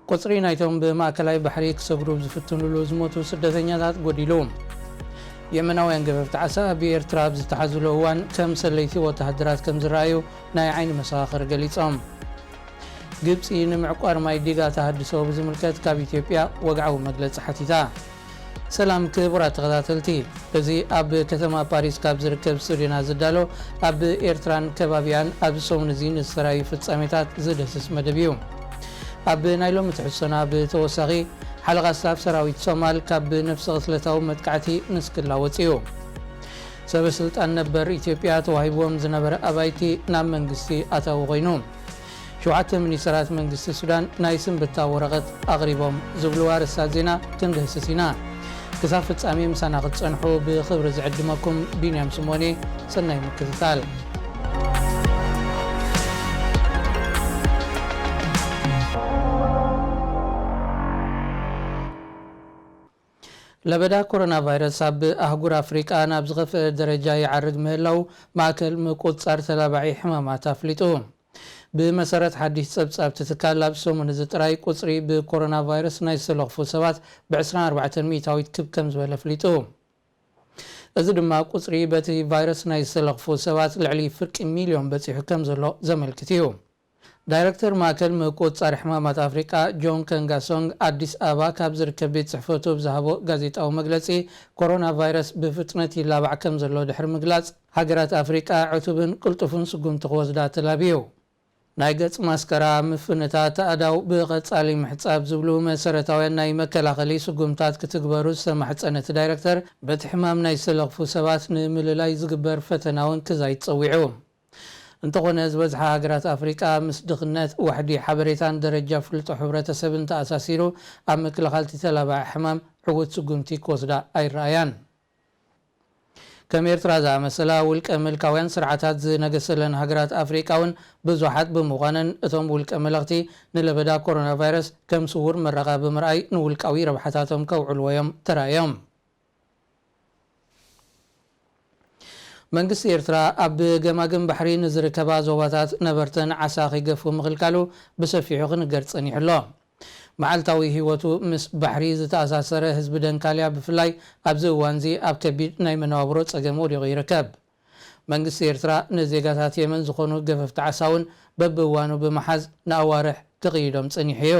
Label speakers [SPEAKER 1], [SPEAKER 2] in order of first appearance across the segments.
[SPEAKER 1] قصري نايتهم بماكلاي بحري كسبرو بزفتنلو زموتو سدتኛታት ጎዲሎም የመናውያን ገበብቲ ዓሳ ብኤርትራ ዝተሓዝሉ እዋን ከም ሰለይቲ ወተሃደራት ከም ዝረኣዩ ናይ ዓይኒ መሰኻኽር ገሊፆም ግብፂ ንምዕቋር ማይ ዲጋ ተሃድሶ ብዝምልከት ካብ ኢትዮጵያ ወግዓዊ መግለፂ ሓቲታ ሰላም ክቡራት ተኸታተልቲ እዚ ኣብ ከተማ ፓሪስ ካብ ዝርከብ ስቱድዮና ዝዳሎ ኣብ ኤርትራን ከባቢያን ኣብ ሰሙን እዚ ንዝተራእዩ ፍጻሜታት ዝደስስ መደብ እዩ ኣብ ናይ ሎሚ ትሕዝቶና ብተወሳኺ ሓለቓ ስታፍ ሰራዊት ሶማል ካብ ነፍሲ ቅትለታዊ መጥቃዕቲ ንስክላወፅ እዩ ሰበስልጣን ነበር ኢትዮጵያ ተዋሂቦም ዝነበረ ኣባይቲ ናብ መንግስቲ ኣታዊ ኮይኑ 7 ሚኒስትራት መንግስቲ ሱዳን ናይ ስንብታ ወረቐት ኣቕሪቦም ዝብልዋ ርእሳት ዜና ክንደስስ ኢና ክሳብ ፍጻሜ ምሳና ክትፀንሑ ብኽብሪ ዝዕድመኩም ቢንያም ስሞኔ ሰናይ ምክትታል ለበዳ ኮሮና ቫይረስ ኣብ ኣህጉር ኣፍሪቃ ናብ ዝኸፍአ ደረጃ ይዓርግ ምህላው ማእከል ምቁፅፃር ተላባዒ ሕማማት ኣፍሊጡ ብመሰረት ሓዲስ ፀብፃብ ትካል ኣብ ሰሙን እዚ ጥራይ ቁፅሪ ብኮሮና ቫይረስ ናይ ዝተለኽፉ ሰባት ብ24 ሚእታዊት ክብ ከም ዝበለ ኣፍሊጡ እዚ ድማ ቁፅሪ በቲ ቫይረስ ናይ ዝተለኽፉ ሰባት ልዕሊ ፍርቂ ሚልዮን በፂሑ ከም ዘሎ ዘመልክት እዩ ዳይሬክተር ማእከል ምቁፅፃር ሕማማት ኣፍሪቃ ጆን ከንጋሶንግ ኣዲስ ኣበባ ካብ ዝርከብ ቤት ፅሕፈቱ ብዝሃቦ ጋዜጣዊ መግለፂ ኮሮና ቫይረስ ብፍጥነት ይላባዕ ከም ዘሎ ድሕሪ ምግላፅ ሃገራት ኣፍሪቃ ዕቱብን ቅልጡፍን ስጉምቲ ክወስዳ ተላብዩ ናይ ገጽ ማስከራ ምፍነታት ኣዳው ብቐጻሊ ምሕጻብ ዝብሉ መሰረታውያን ናይ መከላኸሊ ስጉምታት ክትግበሩ ዝተማሕፀነት ዳይሬክተር በቲ ሕማም ናይ ዝተለኽፉ ሰባት ንምልላይ ዝግበር ፈተናውን ክዛይት ፀዊዑ እንተኾነ ዝበዝሓ ሃገራት ኣፍሪቃ ምስ ድኽነት ዋሕዲ ሓበሬታን ደረጃ ፍልጦ ሕብረተሰብን ተኣሳሲሩ ኣብ ምክልኻልቲ ተላባዒ ሕማም ዕውት ስጉምቲ ክወስዳ ኣይረኣያን ከም ኤርትራ ዝኣመሰላ ውልቀ መልካውያን ስርዓታት ዝነገሰለን ሃገራት ኣፍሪቃ እውን ብዙሓት ብምዃነን እቶም ውልቀ መልእኽቲ ንለበዳ ኮሮና ቫይረስ ከም ስውር መረቓ ብምርኣይ ንውልቃዊ ረብሓታቶም ከውዕልዎዮም ተራእዮም መንግስቲ ኤርትራ ኣብ ገማግም ባሕሪ ንዝርከባ ዞባታት ነበርተን ዓሳ ኺገፉ ምኽልካሉ ብሰፊሑ ክንገር ፀኒሕሎ መዓልታዊ ህይወቱ ምስ ባሕሪ ዝተኣሳሰረ ህዝቢ ደንካልያ ብፍላይ ኣብዚ እዋን እዚ ኣብ ከቢድ ናይ መነባብሮ ፀገም ወዲቑ ይርከብ መንግስቲ ኤርትራ ንዜጋታት የመን ዝኾኑ ገፈፍቲ ዓሳ እውን በብእዋኑ ብምሓዝ ንኣዋርሕ ክቕይዶም ፀኒሑ እዩ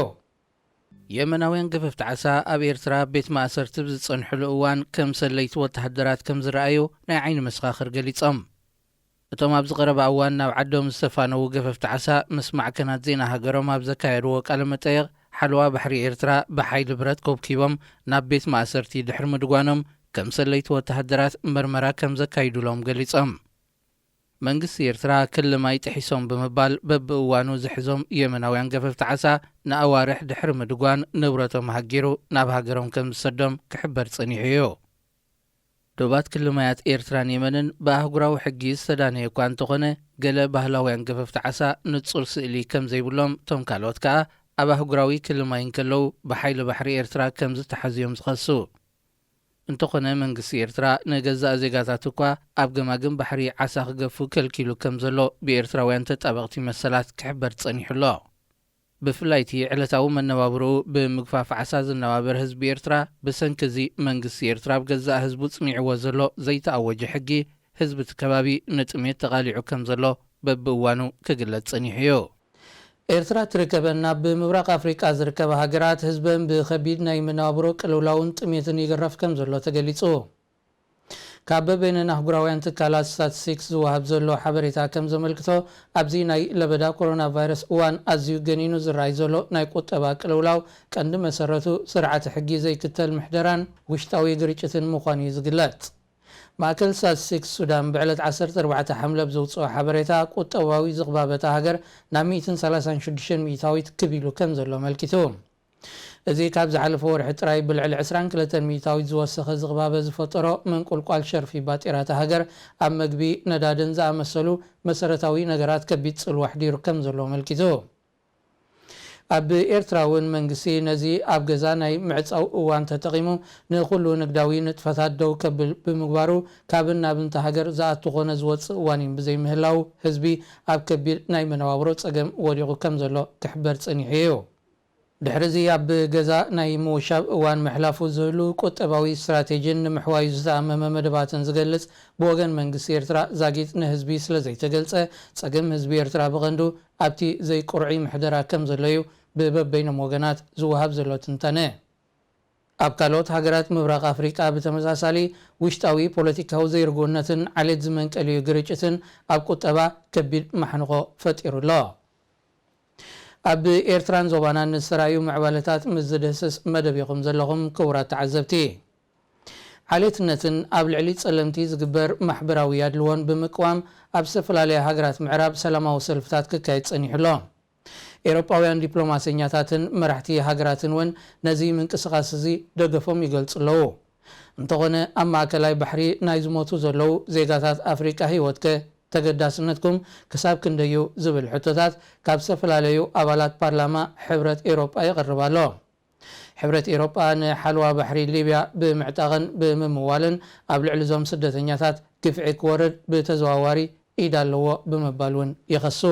[SPEAKER 1] የመናውያን ገፈፍቲ ዓሳ ኣብ ኤርትራ ቤት ማእሰርቲ ብዝፀንሕሉ እዋን ከም ሰለይቲ ወተሃደራት ከም ዝረኣዩ ናይ ዓይኒ መስኻኽር ገሊፆም እቶም ኣብ ዝቐረባ እዋን ናብ ዓዶም ዝተፋነዉ ገፈፍቲ ዓሳ ምስ ማዕከናት ዜና ሃገሮም ኣብ ዘካየድዎ ቃለ መጠይቕ ሓለዋ ባሕሪ ኤርትራ ብሓይሊ ብረት ከብኪቦም ናብ ቤት ማእሰርቲ ድሕሪ ምድጓኖም ከም ሰለይቲ ወተሃደራት መርመራ ከም ዘካይዱሎም ገሊፆም መንግስቲ ኤርትራ ክልማይ ጥሒሶም ብምባል በብእዋኑ ዝሕዞም የመናውያን ገፈፍቲ ዓሳ ንኣዋርሕ ድሕሪ ምድጓን ንብረቶም ሃጊሩ ናብ ሃገሮም ከም ዝሰዶም ክሕበር ፀኒሑ እዩ ዶባት ክልማያት ኤርትራን የመንን ብኣህጉራዊ ሕጊ ዝተዳነየ እኳ እንተኾነ ገለ ባህላውያን ገፈፍቲ ዓሳ ንጹር ስእሊ ከም ዘይብሎም እቶም ካልኦት ከዓ ኣብ ኣህጉራዊ ክልማይ እንከለዉ ብሓይሊ ባሕሪ ኤርትራ ከም ዝተሓዝዮም ዝኸሱ እንተኾነ መንግስቲ ኤርትራ ንገዛእ ዜጋታት እኳ ኣብ ገማግም ባሕሪ ዓሳ ክገፉ ከልኪሉ ከም ዘሎ ብኤርትራውያን ተጣበቕቲ መሰላት ክሕበር ፀኒሑሎ ብፍላይቲ ዕለታዊ መነባብሮኡ ብምግፋፍ ዓሳ ዝነባበር ህዝቢ ኤርትራ ብሰንኪ እዚ መንግስቲ ኤርትራ ብገዛእ ህዝቡ ፅኒዕዎ ዘሎ ዘይተኣወጀ ሕጊ ህዝቢ እቲ ከባቢ ንጥሜት ተቓሊዑ ከም ዘሎ በብእዋኑ ክግለጽ ፀኒሑ እዩ ኤርትራ ትርከበና ብምብራቅ ኣፍሪቃ ዝርከባ ሃገራት ህዝበን ብኸቢድ ናይ መነባብሮ ቅልውላውን ጥሜትን ይገረፍ ከም ዘሎ ተገሊጹ ካብ በበይነን ኣህጉራውያን ትካላት ስታቲስቲክስ ዝወሃብ ዘሎ ሓበሬታ ከም ዘመልክቶ ኣብዚ ናይ ለበዳ ኮሮና ቫይረስ እዋን ኣዝዩ ገኒኑ ዝረኣይ ዘሎ ናይ ቁጠባ ቅልውላው ቀንዲ መሰረቱ ስርዓተ ሕጊ ዘይክተል ምሕደራን ውሽጣዊ ግርጭትን ምዃኑ እዩ ዝግለጽ ማእከል ስታቲስቲክስ ሱዳን ብዕለት 14 ሓምለ ብዘውፅኦ ሓበሬታ ቁጠባዊ ዝቕባበታ ሃገር ናብ 136 ሚእታዊት ክቢሉ ከም ዘሎ መልኪቱ እዚ ካብ ዝሓለፈ ወርሒ ጥራይ ብልዕሊ 22 ሚእታዊት ዝወሰኸ ዝቕባበ ዝፈጠሮ ምንቁልቋል ሸርፊ ባጤራታ ሃገር ኣብ መግቢ ነዳድን ዝኣመሰሉ መሰረታዊ ነገራት ከቢድ ፅልዋሕ ዲሩ ከም ዘሎ መልኪቱ ኣብ ኤርትራ እውን መንግስቲ ነዚ ኣብ ገዛ ናይ ምዕፃው እዋን ተጠቒሙ ንኩሉ ንግዳዊ ንጥፈታት ደው ከብል ብምግባሩ ካብን ናብን ሃገር ዝኣቱ ኮነ ዝወፅእ እዋን ብዘይምህላው ህዝቢ ኣብ ከቢድ ናይ መነባብሮ ፀገም ወዲቑ ከም ዘሎ ክሕበር ፀኒሑ እዩ ድሕሪዚ ኣብ ገዛ ናይ ምውሻብ እዋን መሕላፉ ዝህሉ ቁጠባዊ ስትራቴጂን ንምሕዋዩ ዝተኣመመ መደባትን ዝገልጽ ብወገን መንግስቲ ኤርትራ ዛጊጥ ንህዝቢ ስለ ዘይተገልጸ ጸገም ህዝቢ ኤርትራ ብቐንዱ ኣብቲ ዘይቁርዒ ምሕደራ ከም ዘለዩ ብበበይኖም ወገናት ዝወሃብ ዘሎ ትንተነ ኣብ ካልኦት ሃገራት ምብራቕ ኣፍሪቃ ብተመሳሳሊ ውሽጣዊ ፖለቲካዊ ዘይርግውነትን ዓሌት ዝመንቀልዩ ግርጭትን ኣብ ቁጠባ ከቢድ ማሕንቆ ፈጢሩሎ ኣብ ኤርትራን ዞባናን ንዝተረኣዩ ምዕባለታት ምስ ዝድህስስ መደብ ኢኹም ዘለኹም ክቡራት ተዓዘብቲ ዓሌትነትን ኣብ ልዕሊ ጸለምቲ ዝግበር ማሕበራዊ ኣድልዎን ብምቅዋም ኣብ ዝተፈላለየ ሃገራት ምዕራብ ሰላማዊ ሰልፍታት ክካየድ ጸኒሕሎ ኤውሮጳውያን ዲፕሎማሰኛታትን መራሕቲ ሃገራትን እውን ነዚ ምንቅስቓስ እዚ ደገፎም ይገልጹ ኣለዉ እንተኾነ ኣብ ማእከላይ ባሕሪ ናይ ዝሞቱ ዘለዉ ዜጋታት ኣፍሪቃ ህይወትከ ተገዳስነትኩም ክሳብ ክንደዩ ዝብል ሕቶታት ካብ ዝተፈላለዩ ኣባላት ፓርላማ ሕብረት ኤውሮጳ ይቐርብ ኣሎ ሕብረት ኤውሮጳ ንሓልዋ ባሕሪ ሊብያ ብምዕጣቕን ብምምዋልን ኣብ ልዕሊ ዞም ስደተኛታት ግፍዒ ክወርድ ብተዘዋዋሪ ኢድ ኣለዎ ብምባል እውን ይኸሱ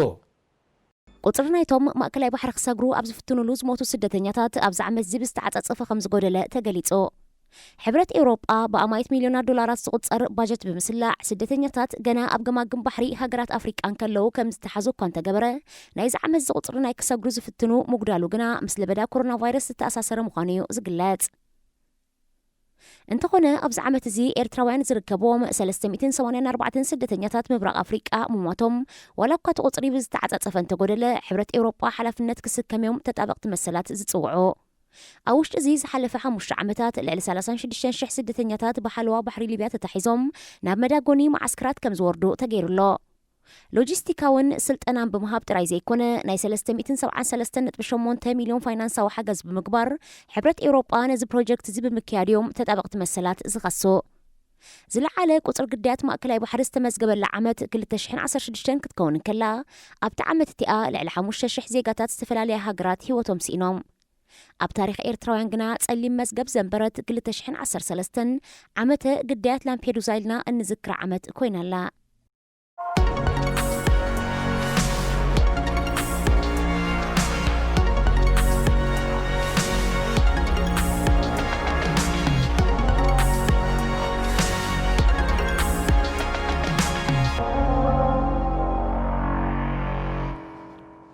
[SPEAKER 2] ቁፅሪ ናይቶም ማእከላይ ባሕሪ ክሰግሩ ኣብ ዝፍትንሉ ዝሞቱ ስደተኛታት ኣብዚ ዓመት ዝብል ዝተዓፀፀፈ ከም ዝጎደለ ተገሊጹ ሕብረት ኤውሮጳ ብኣማይት ሚልዮናት ዶላራት ዝቁፀር ባጀት ብምስላዕ ስደተኛታት ገና ኣብ ገማግም ባሕሪ ሃገራት ኣፍሪቃን ከለዉ ከም ዝተሓዙ እኳ እንተገበረ ናይዚ ዓመት ዝቁፅሪ ናይ ክሰግሩ ዝፍትኑ ምጉዳሉ ግና ምስ ለበዳ ኮሮና ቫይረስ ዝተኣሳሰረ ምዃኑ እዩ ዝግለጽ እንተኾነ ኣብዚ ዓመት እዚ ኤርትራውያን ዝርከቦም 384 ስደተኛታት ምብራቕ ኣፍሪቃ ምሟቶም ዋላ እኳ እቲ ቁፅሪ ብዝተዓፀፀፈ እንተጎደለ ሕብረት ኤውሮጳ ሓላፍነት ክስከምዮም ተጣበቕቲ መሰላት ዝፅውዑ ኣብ ውሽጢ እዚ ዝሓለፈ 5 ዓመታት ልዕሊ 36,000 ስደተኛታት ብሓለዋ ባሕሪ ሊብያ ተታሒዞም ናብ መዳጎኒ ማዓስከራት ከም ዝወርዱ ተገይሩሎ ሎጂስቲካውን ስልጠናን ብምሃብ ጥራይ ዘይኮነ ናይ 373.8 ሚልዮን ፋይናንሳዊ ሓገዝ ብምግባር ሕብረት ኤውሮጳ ነዚ ፕሮጀክት እዚ ብምክያድዮም ተጣበቕቲ መሰላት ዝኸሱ ዝለዓለ ቁፅሪ ግዳያት ማእከላይ ባሕሪ ዝተመዝገበላ ዓመት 2016 ክትከውን ከላ ኣብቲ ዓመት እቲኣ ልዕሊ 5,000 ዜጋታት ዝተፈላለየ ሃገራት ህይወቶም ሲኢኖም ኣብ ታሪክ ኤርትራውያን ግና ጸሊም መዝገብ ዘንበረት 2013 ዓመተ ግዳያት ላምፔዱዛ ኢልና እንዝክር ዓመት ኮይናላ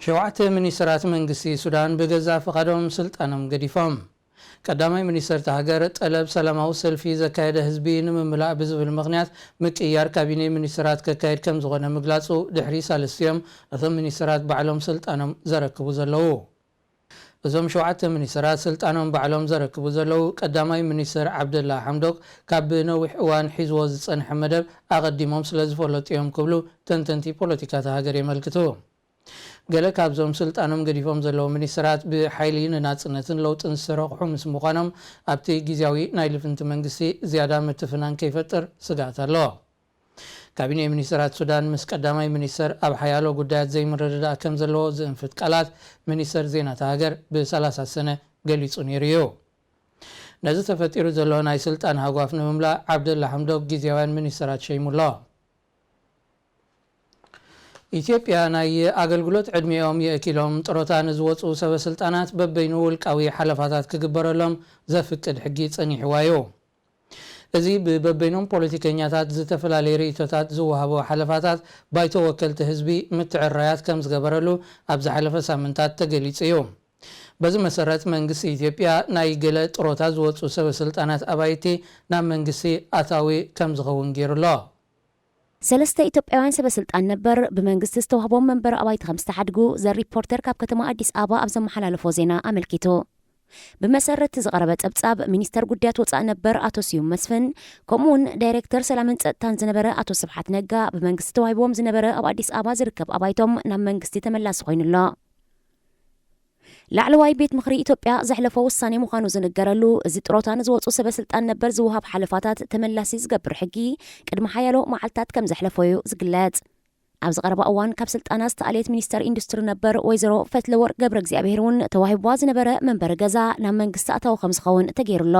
[SPEAKER 1] ሸውዓተ ሚኒስትራት መንግስቲ ሱዳን በገዛ ፈቃዶም ስልጣኖም ገዲፎም ቀዳማይ ሚኒስትር ሃገር ጠለብ ሰላማዊ ሰልፊ ዘካየደ ህዝቢ ንምምላእ ብዝብል ምክንያት ምቅያር ካቢኔ ሚኒስትራት ከካየድ ከም ዝኾነ ምግላጹ ድሕሪ ሳልስዮም እቶም ሚኒስትራት ባዕሎም ስልጣኖም ዘረክቡ ዘለዉ እዞም ሸውዓተ ሚኒስትራት ስልጣኖም ባዕሎም ዘረክቡ ዘለዉ ቀዳማይ ሚኒስትር ዓብደላ ሐምዶክ ካብ ነዊሕ እዋን ሒዝዎ ዝጸንሐ መደብ ኣቐዲሞም ስለ ዝፈለጡ እዮም ክብሉ ተንተንቲ ፖለቲካት ሃገር የመልክቱ ገለ ካብዞም ስልጣኖም ገዲፎም ዘለዉ ሚኒስትራት ብሓይሊ ንናጽነትን ለውጥን ዝሰርሑ ምስ ምዃኖም ኣብቲ ጊዜያዊ ናይ ልፍንቲ መንግስቲ ዝያዳ ምትፍናን ከይፈጥር ስጋት ኣሎ ካቢኔ ሚኒስትራት ሱዳን ምስ ቀዳማይ ሚኒስትር ኣብ ሓያሎ ጉዳያት ዘይምርድዳእ ከም ዘለዎ ዝእንፍት ቃላት ሚኒስትር ዜናታ ሃገር ብ30 ሰነ ገሊጹ ነይሩ እዩ ነዚ ተፈጢሩ ዘሎ ናይ ስልጣን ሃጓፍ ንምምላእ ዓብደላ ሐምዶክ ጊዜያውያን ሚኒስትራት ሸይሙሎ ኢትዮጵያ ናይ ኣገልግሎት ዕድሜኦም የእኪሎም ጥሮታ ንዝወፁ ሰበስልጣናት በበይኑ ውልቃዊ ሓለፋታት ክግበረሎም ዘፍቅድ ሕጊ ጸኒሕዋ እዩ እዚ ብበበይኖም ፖለቲከኛታት ዝተፈላለዩ ርእቶታት ዝወሃቦ ሓለፋታት ባይቶ ወከልቲ ህዝቢ ምትዕራያት ከም ዝገበረሉ ኣብ ዝሓለፈ ሳምንታት ተገሊጹ እዩ በዚ መሰረት መንግስቲ ኢትዮጵያ ናይ ገለ ጥሮታ ዝወፁ ሰበስልጣናት ኣባይቲ ናብ መንግስቲ ኣታዊ ከም ዝኸውን ገይሩሎ
[SPEAKER 2] ሰለስተ ኢትዮጵያውያን ሰበስልጣን ነበር ብመንግስቲ ዝተዋህቦም መንበር ኣባይቲ ከም ዝተሓድጉ ዘሪፖርተር ካብ ከተማ ኣዲስ ኣበባ ኣብ ዘመሓላለፎ ዜና ኣመልኪቱ ብመሰረት ዝቐረበ ጸብጻብ ሚኒስተር ጉዳያት ወፃኢ ነበር ኣቶ ስዩም መስፍን ከምኡውን ዳይሬክተር ሰላምን ጸጥታን ዝነበረ ኣቶ ስብሓት ነጋ ብመንግስቲ ተዋሂቦም ዝነበረ ኣብ ኣዲስ ኣበባ ዝርከብ ኣባይቶም ናብ መንግስቲ ተመላሲ ኮይኑሎ ላዕለዋይ ቤት ምኽሪ ኢትዮጵያ ዘሕለፈ ውሳኔ ምዃኑ ዝንገረሉ እዚ ጥሮታን ዝወፁ ሰበስልጣን ነበር ዝውሃብ ሓለፋታት ተመላሲ ዝገብር ሕጊ ቅድሚ ሓያሎ መዓልታት ከም ዘሕለፈዩ ዝግለጽ ኣብ ዝቐረባ እዋን ካብ ስልጣና ዝተኣልየት ሚኒስተር ኢንዱስትሪ ነበር ወይዘሮ ፈትለወርቅ ገብረ እግዚኣብሔር እውን ተዋሂብዋ ዝነበረ መንበሪ ገዛ ናብ መንግስቲ ኣታዊ ከም ዝኸውን ተገይሩሎ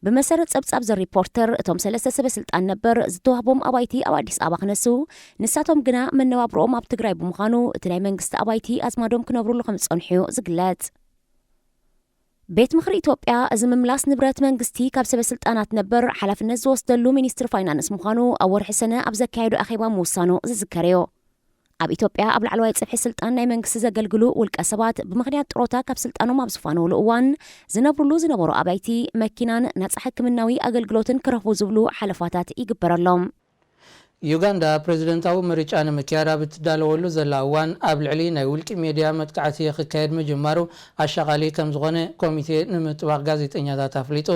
[SPEAKER 2] ብመሰረት ጸብጻብ ዘሪፖርተር እቶም ሰለስተ ሰበስልጣን ነበር ዝተዋህቦም ኣባይቲ ኣብ ኣዲስ ኣበባ ክነሱ ንሳቶም ግና መነባብሮኦም ኣብ ትግራይ ብምዃኑ እቲ ናይ መንግስቲ ኣባይቲ ኣዝማዶም ክነብሩሉ ከም ዝጸንሑ ዝግለጽ ቤት ምክሪ ኢትዮጵያ እዚ ምምላስ ንብረት መንግስቲ ካብ ሰበስልጣናት ነበር ሓላፍነት ዝወስደሉ ሚኒስትር ፋይናንስ ምዃኑ ኣብ ወርሒ ሰነ ኣብ ዘካየዱ ኣኼባ ምውሳኑ ዝዝከር እዩ። ኣብ ኢትዮጵያ ኣብ ላዕለዋይ ጽፍሒ ስልጣን ናይ መንግስቲ ዘገልግሉ ውልቀ ሰባት ብምኽንያት ጥሮታ ካብ ስልጣኖም ኣብ ዝፋነውሉ እዋን ዝነበሩ ኣባይቲ መኪናን ነፃ ሕክምናዊ ኣገልግሎትን ክረኽቡ ዝብሉ ሓለፋታት ይግበረሎም።
[SPEAKER 1] ዩጋንዳ ፕሬዚደንታዊ ምርጫ ንምክያድ ኣብ እትዳለወሉ ዘላ እዋን ኣብ ልዕሊ ናይ ውልቂ ሚድያ መጥቃዕቲ ክካየድ ምጅማሩ ኣሻቓሊ ከም ዝኾነ ኮሚቴ ንምጥባቕ ጋዜጠኛታት ኣፍሊጡ።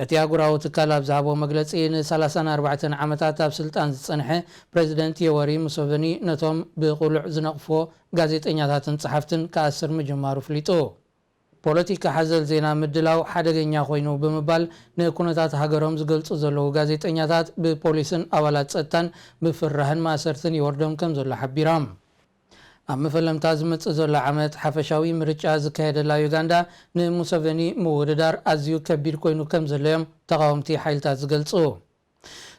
[SPEAKER 1] እቲ ኣህጉራዊ ትካል ኣብ ዝሃቦ መግለፂ ን34 ዓመታት ኣብ ስልጣን ዝጸንሐ ፕሬዚደንት ዮወሪ ሙሴቬኒ ነቶም ብቁሉዕ ዝነቕፍዎ ጋዜጠኛታትን ጸሓፍትን ከኣስር ምጅማሩ ፍሊጡ። ፖለቲካ ሓዘል ዜና ምድላው ሓደገኛ ኮይኑ ብምባል ንኩነታት ሃገሮም ዝገልጹ ዘለዉ ጋዜጠኛታት ብፖሊስን ኣባላት ጸጥታን ብፍራህን ማእሰርትን ይወርዶም ከም ዘሎ ሓቢሮም። ኣብ መፈለምታ ዝመጽእ ዘሎ ዓመት ሓፈሻዊ ምርጫ ዝካየደላ ዩጋንዳ ንሙሴቬኒ ምውድዳር ኣዝዩ ከቢድ ኮይኑ ከም ዘለዮም ተቃወምቲ ሓይልታት ዝገልጹ።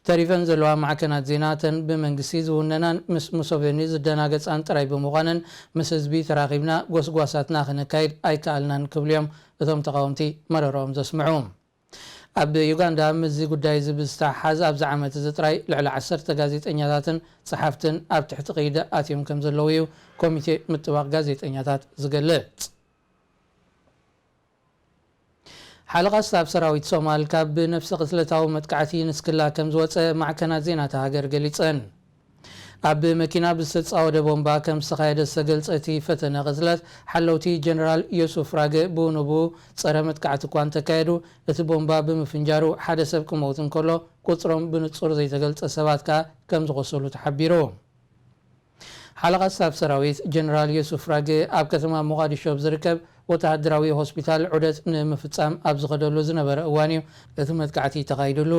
[SPEAKER 1] ተሪፈን ዘለዋ ማዕከናት ዜና ተን ብመንግስቲ ዝውነናን ምስ ሙሴቬኒ ዝደናገፃን ጥራይ ብምዃነን ምስ ህዝቢ ተራኺብና ጎስጓሳትና ክነካይድ ኣይከኣልናን ክብሉ እዮም እቶም ተቃወምቲ መረሮኦም ዘስምዑ። ኣብ ዩጋንዳ ምዚ ጉዳይ ዝብዝተሓዝ ኣብዚ ዓመት እዚ ጥራይ ልዕሊ 10 ጋዜጠኛታትን ጸሓፍትን ኣብ ትሕቲ ቀይዲ ኣትዮም ከም ዘለዉ እዩ ኮሚቴ ምጥባቕ ጋዜጠኛታት ዝገልጽ። ሓለቓ ስታፍ ሰራዊት ሶማል ካብ ብነፍሲ ቅትለታዊ መጥቃዕቲ ንስክላ ከም ዝወፀ ማዕከናት ዜና ሃገር ገሊፀን። ኣብ መኪና ብዝተፃወደ ቦምባ ከም ዝተኻየደ ዝተገልፀ እቲ ፈተነ ቅትለት ሓለውቲ ጀነራል ዮሱፍ ራገ ብኡንብኡ ፀረ መጥቃዕቲ እኳ እንተካየዱ እቲ ቦምባ ብምፍንጃሩ ሓደ ሰብ ክመውት እንከሎ ቁፅሮም ብንጹር ዘይተገልፀ ሰባት ከዓ ከም ዝቆሰሉ ተሓቢሩ። ሓለቓ ስታፍ ሰራዊት ጀነራል ዮሱፍ ራገ ኣብ ከተማ ሞቃዲሾ ዝርከብ ወተሃደራዊ ሆስፒታል ዑደት ንምፍጻም ኣብ ዝኸደሉ ዝነበረ እዋን እዩ እቲ መጥቃዕቲ ተኻይዱሉ።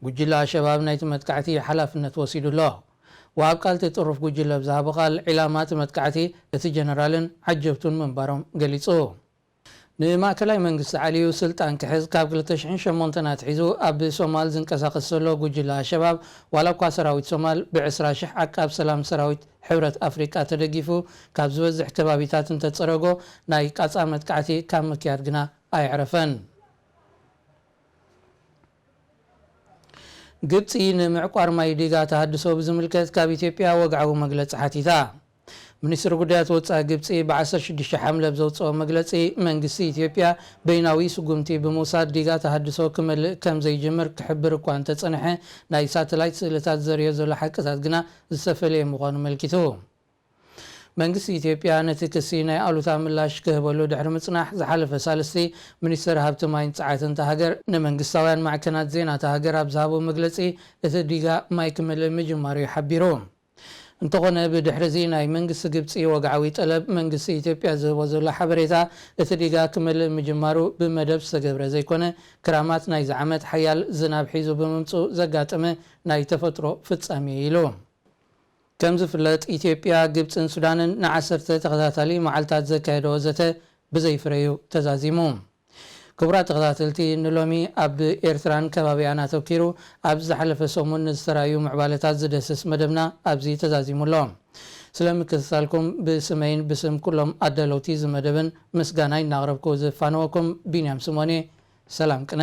[SPEAKER 1] ጉጅለ ኣሸባብ ናይቲ መጥቃዕቲ ሓላፍነት ወሲዱሎ። ወኣብ ቃልቲ ጥሩፍ ጉጅለ ብዝሃቦ ቃል ዒላማት መጥቃዕቲ እቲ ጀነራልን ዓጀብቱን ምንባሮም ገሊጹ። ንማእከላይ መንግስቲ ዓልዩ ስልጣን ክሕዝ ካብ 2008 ናትሒዙ ኣብ ሶማል ዝንቀሳቐስ ዘሎ ጉጅለ ኣሸባብ ዋላ እኳ ሰራዊት ሶማል ብ20,000 ዓቃብ ሰላም ሰራዊት ሕብረት ኣፍሪቃ ተደጊፉ ካብ ዝበዝሕ ከባቢታት እንተፀረጎ ናይ ቃፃ መጥቃዕቲ ካብ ምክያድ ግና ኣይዕረፈን። ግብፂ ንምዕቋር ማይ ዲጋ ተሃድሶ ብዝምልከት ካብ ኢትዮጵያ ወግዓዊ መግለፂ ሓቲታ። ሚኒስትሪ ጉዳያት ወፃኢ ግብፂ ብ16 ሓምለ ዘውፅኦ መግለፂ መንግስቲ ኢትዮጵያ በይናዊ ስጉምቲ ብምውሳድ ዲጋ ተሃድሶ ክመልእ ከም ዘይጅምር ክሕብር እኳ እንተፀንሐ ናይ ሳተላይት ስእልታት ዘርዮ ዘሎ ሓቅታት ግና ዝተፈለየ ምዃኑ መልኪቱ። መንግስቲ ኢትዮጵያ ነቲ ክሲ ናይ ኣሉታ ምላሽ ክህበሉ ድሕሪ ምጽናሕ ዝሓለፈ ሳልስቲ ሚኒስትር ሃብቲ ማይን ጸዓትን ሃገር ንመንግስታውያን ማዕከናት ዜና ሃገር ኣብ ዝሃቦ መግለፂ እቲ ዲጋ ማይ ክመልእ ምጅማሩ ይሓቢሩ። እንተኾነ ብድሕሪዚ ናይ መንግስቲ ግብፂ ወግዓዊ ጠለብ መንግስቲ ኢትዮጵያ ዝህቦ ዘሎ ሓበሬታ እቲ ዲጋ ክመልእ ምጅማሩ ብመደብ ዝተገብረ ዘይኮነ ክራማት ናይዚ ዓመት ሓያል ዝናብ ሒዙ ብምምፁእ ዘጋጠመ ናይ ተፈጥሮ ፍጻሜ ኢሉ። ከም ዝፍለጥ ኢትዮጵያ ግብፅን ሱዳንን ን10 ተኸታታሊ መዓልታት ዘካየደ ወዘተ ብዘይፍረዩ ተዛዚሙ። ክቡራት ተኸታተልቲ ንሎሚ ኣብ ኤርትራን ከባቢያን ኣተኪሩ ኣብ ዝሓለፈ ሰሙን ዝተራዩ ምዕባለታት ዝደስስ መደብና ኣብዚ ተዛዚሙሎ። ስለምክትታልኩም ብስመይን ብስም ኩሎም ኣዳለውቲ ዝመደብን ምስጋናይ እናቕረብኩ ዝፋነወኩም ቢንያም ስሞኔ ሰላም ቅነ